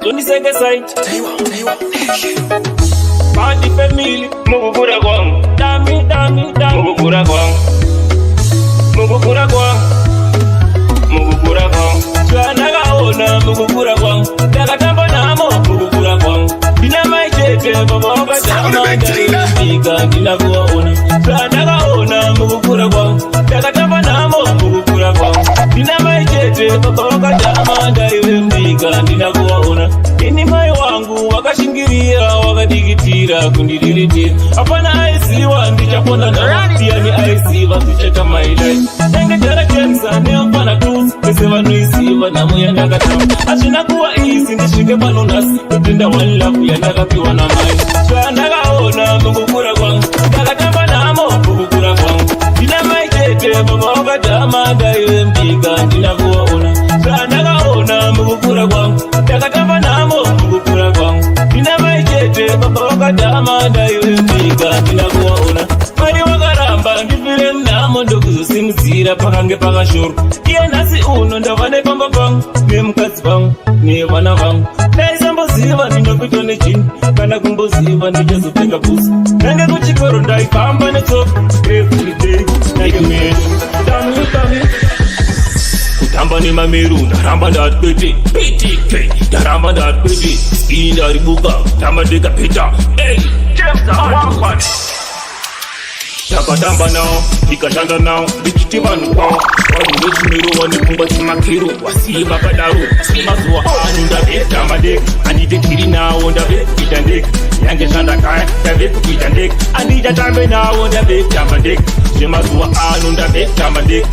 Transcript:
Tuniseke site Party family Mugukura kwangu Dami Mugukura kwangu Mugukura kwangu Mugukura kwangu Tuanagaona mugukura kwangu Takatamba namo mugukura kwangu Dina maichete baba wakatama Ndika dina kuwaona Tuanagaona mugukura kwangu Takatamba namo mugukura kwangu Dina maichete baba wakatama Ndika dina kuwaona Ini mai wangu wakashingiria wakadigitira kundidiritira Apana aisiwa ndichapona na Tiani aisiwa ndicheka my life Nenge jara kemsa neopana tu Keseva nuisiwa na muya nakatamu Achina kuwa isi ndishike pano nasi Kutinda one love ya nakapiwa na mai Chwa nakaona mugukura kwangu Nakatamba namo mugukura kwangu Dina maitete baba wakatama Ndaiwe mbika dina kuwaona Chwa nakaona mugukura kwangu Nakatamba namo mugukura kwangu Dina maitete baba wakatama Ndaiwe mbika dina kuwaona Mari wakaramba ndifire mnamo ndokuzosimuzira pakange pakashoro Iye nasi uno ndavane pamba pangu Nemukadzi pangu nevana vangu Ndaisamboziva ndinopitwa nechini Kana kumboziva ndichazopfeka pusi Nange kuchikoro ndaifamba netsoka Everyday like a man Dami Kutamba nemameru ndaramba ndati kwete PTK ndaramba ndati kwete Skini ndaribuka tamba ndikapeta Hey James Awakwane Takatamba nao, ikashanda nao, bichiti vanu kwao Wadu wechimiro wanipumba chimakiro, wasiva kadaru Mazuwa anunda veta madek, anite kiri nao ndabe kitandek Yange shanda kaya, ndabe kupitandek Anita tambe nao ndabe tamadek Mazuwa anunda veta madek